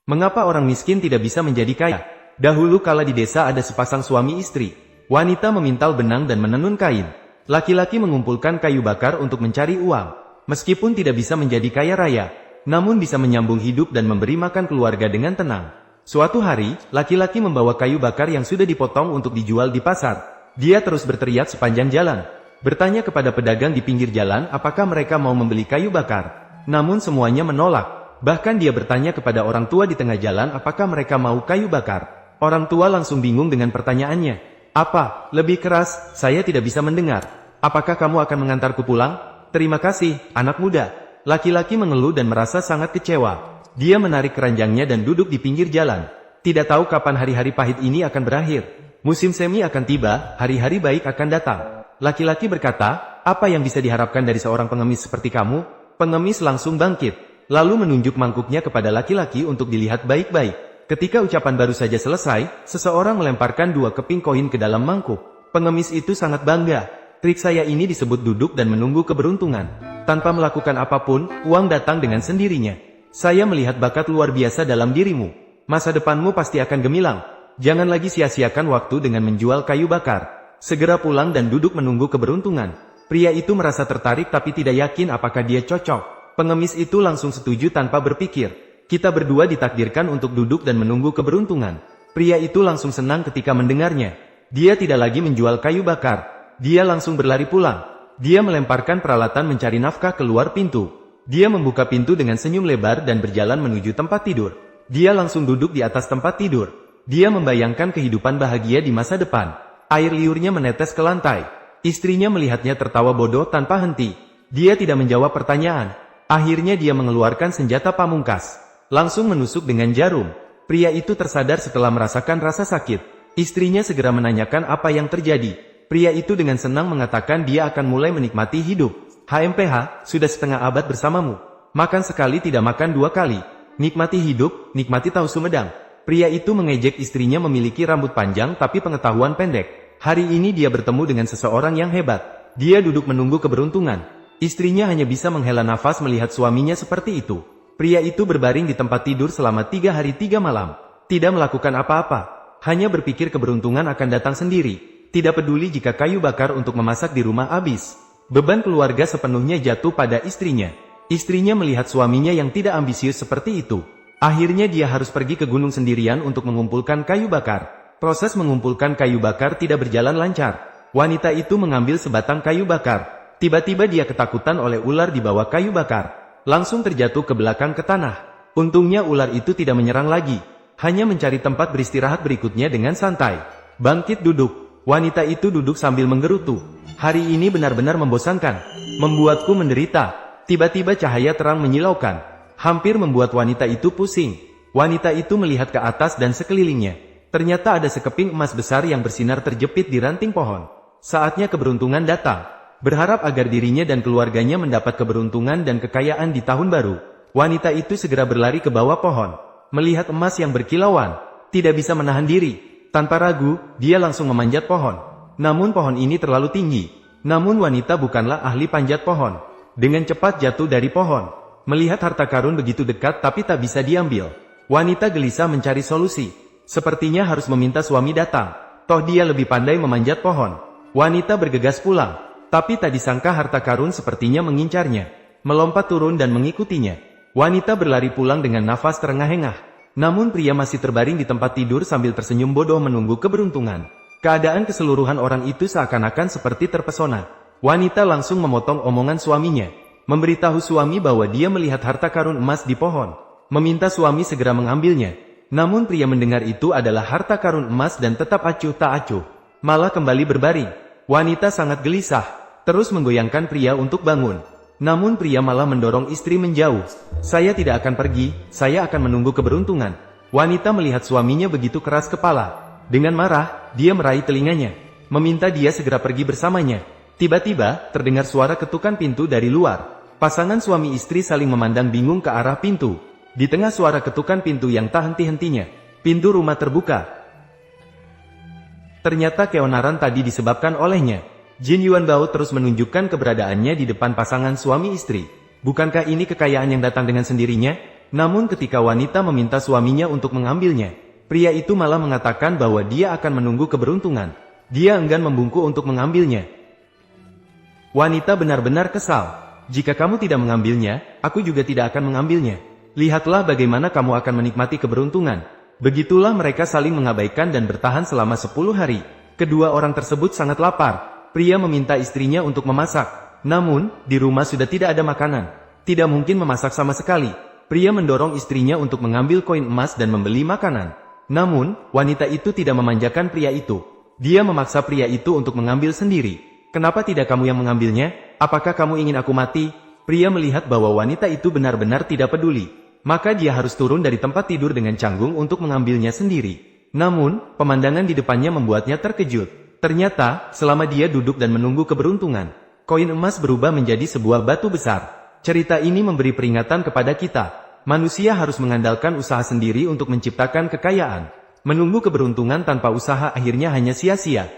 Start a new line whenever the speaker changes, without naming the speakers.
Mengapa orang miskin tidak bisa menjadi kaya? Dahulu kala di desa ada sepasang suami istri. Wanita memintal benang dan menenun kain. Laki-laki mengumpulkan kayu bakar untuk mencari uang. Meskipun tidak bisa menjadi kaya raya, namun bisa menyambung hidup dan memberi makan keluarga dengan tenang. Suatu hari, laki-laki membawa kayu bakar yang sudah dipotong untuk dijual di pasar. Dia terus berteriak sepanjang jalan. Bertanya kepada pedagang di pinggir jalan apakah mereka mau membeli kayu bakar. Namun semuanya menolak. Bahkan dia bertanya kepada orang tua di tengah jalan apakah mereka mau kayu bakar. Orang tua langsung bingung dengan pertanyaannya. Apa? Lebih keras, saya tidak bisa mendengar. Apakah kamu akan mengantarku pulang? Terima kasih, anak muda. Laki-laki mengeluh dan merasa sangat kecewa. Dia menarik keranjangnya dan duduk di pinggir jalan. Tidak tahu kapan hari-hari pahit ini akan berakhir. Musim semi akan tiba, hari-hari baik akan datang. Laki-laki berkata, apa yang bisa diharapkan dari seorang pengemis seperti kamu? Pengemis langsung bangkit, lalu menunjuk mangkuknya kepada laki-laki untuk dilihat baik-baik. Ketika ucapan baru saja selesai, seseorang melemparkan 2 keping koin ke dalam mangkuk. Pengemis itu sangat bangga. Trik saya ini disebut duduk dan menunggu keberuntungan. Tanpa melakukan apapun, uang datang dengan sendirinya. Saya melihat bakat luar biasa dalam dirimu. Masa depanmu pasti akan gemilang. Jangan lagi sia-siakan waktu dengan menjual kayu bakar. Segera pulang dan duduk menunggu keberuntungan. Pria itu merasa tertarik tapi tidak yakin apakah dia cocok. Pengemis itu langsung setuju tanpa berpikir. Kita berdua ditakdirkan untuk duduk dan menunggu keberuntungan. Pria itu langsung senang ketika mendengarnya. Dia tidak lagi menjual kayu bakar. Dia langsung berlari pulang. Dia melemparkan peralatan mencari nafkah keluar pintu. Dia membuka pintu dengan senyum lebar dan berjalan menuju tempat tidur. Dia langsung duduk di atas tempat tidur. Dia membayangkan kehidupan bahagia di masa depan. Air liurnya menetes ke lantai. Istrinya melihatnya tertawa bodoh tanpa henti. Dia tidak menjawab pertanyaan. Akhirnya dia mengeluarkan senjata pamungkas. Langsung menusuk dengan jarum. Pria itu tersadar setelah merasakan rasa sakit. Istrinya segera menanyakan apa yang terjadi. Pria itu dengan senang mengatakan dia akan mulai menikmati hidup. HMPH, sudah setengah abad bersamamu. Makan sekali tidak makan 2 kali. Nikmati hidup, nikmati tahu sumedang. Pria itu mengejek istrinya memiliki rambut panjang tapi pengetahuan pendek. Hari ini dia bertemu dengan seseorang yang hebat. Dia duduk menunggu keberuntungan. Istrinya hanya bisa menghela nafas melihat suaminya seperti itu. Pria itu berbaring di tempat tidur selama 3 hari 3 malam. Tidak melakukan apa-apa. Hanya berpikir keberuntungan akan datang sendiri. Tidak peduli jika kayu bakar untuk memasak di rumah habis. Beban keluarga sepenuhnya jatuh pada istrinya. Istrinya melihat suaminya yang tidak ambisius seperti itu. Akhirnya dia harus pergi ke gunung sendirian untuk mengumpulkan kayu bakar. Proses mengumpulkan kayu bakar tidak berjalan lancar. Wanita itu mengambil sebatang kayu bakar. Tiba-tiba dia ketakutan oleh ular di bawah kayu bakar. Langsung terjatuh ke belakang ke tanah. Untungnya ular itu tidak menyerang lagi. Hanya mencari tempat beristirahat berikutnya dengan santai. Bangkit duduk. Wanita itu duduk sambil menggerutu. Hari ini benar-benar membosankan. Membuatku menderita. Tiba-tiba cahaya terang menyilaukan. Hampir membuat wanita itu pusing. Wanita itu melihat ke atas dan sekelilingnya. Ternyata ada sekeping emas besar yang bersinar terjepit di ranting pohon. Saatnya keberuntungan datang. Berharap agar dirinya dan keluarganya mendapat keberuntungan dan kekayaan di tahun baru. Wanita itu segera berlari ke bawah pohon. Melihat emas yang berkilauan, tidak bisa menahan diri. Tanpa ragu, dia langsung memanjat pohon. Namun pohon ini terlalu tinggi. Namun wanita bukanlah ahli panjat pohon. Dengan cepat jatuh dari pohon. Melihat harta karun begitu dekat tapi tak bisa diambil. Wanita gelisah mencari solusi. Sepertinya harus meminta suami datang. Toh dia lebih pandai memanjat pohon. Wanita bergegas pulang. Tapi tak disangka harta karun sepertinya mengincarnya. Melompat turun dan mengikutinya. Wanita berlari pulang dengan nafas terengah-engah. Namun pria masih terbaring di tempat tidur sambil tersenyum bodoh menunggu keberuntungan. Keadaan keseluruhan orang itu seakan-akan seperti terpesona. Wanita langsung memotong omongan suaminya. Memberitahu suami bahwa dia melihat harta karun emas di pohon. Meminta suami segera mengambilnya. Namun pria mendengar itu adalah harta karun emas dan tetap acuh tak acuh. Malah kembali berbaring. Wanita sangat gelisah. Terus menggoyangkan pria untuk bangun. Namun pria malah mendorong istri menjauh. Saya tidak akan pergi, saya akan menunggu keberuntungan. Wanita melihat suaminya begitu keras kepala. Dengan marah, dia meraih telinganya. Meminta dia segera pergi bersamanya. Tiba-tiba, terdengar suara ketukan pintu dari luar. Pasangan suami istri saling memandang bingung ke arah pintu. Di tengah suara ketukan pintu yang tak henti-hentinya, pintu rumah terbuka. Ternyata keonaran tadi disebabkan olehnya. Jin Yuan Bao terus menunjukkan keberadaannya di depan pasangan suami istri. Bukankah ini kekayaan yang datang dengan sendirinya? Namun ketika wanita meminta suaminya untuk mengambilnya, pria itu malah mengatakan bahwa dia akan menunggu keberuntungan. Dia enggan membungkuk untuk mengambilnya. Wanita benar-benar kesal. Jika kamu tidak mengambilnya, aku juga tidak akan mengambilnya. Lihatlah bagaimana kamu akan menikmati keberuntungan. Begitulah mereka saling mengabaikan dan bertahan selama 10 hari. Kedua orang tersebut sangat lapar. Pria meminta istrinya untuk memasak. Namun, di rumah sudah tidak ada makanan. Tidak mungkin memasak sama sekali. Pria mendorong istrinya untuk mengambil koin emas dan membeli makanan. Namun, wanita itu tidak memanjakan pria itu. Dia memaksa pria itu untuk mengambil sendiri. Kenapa tidak kamu yang mengambilnya? Apakah kamu ingin aku mati? Pria melihat bahwa wanita itu benar-benar tidak peduli. Maka dia harus turun dari tempat tidur dengan canggung untuk mengambilnya sendiri. Namun, pemandangan di depannya membuatnya terkejut. Ternyata, selama dia duduk dan menunggu keberuntungan, koin emas berubah menjadi sebuah batu besar. Cerita ini memberi peringatan kepada kita. Manusia harus mengandalkan usaha sendiri untuk menciptakan kekayaan. Menunggu keberuntungan tanpa usaha akhirnya hanya sia-sia.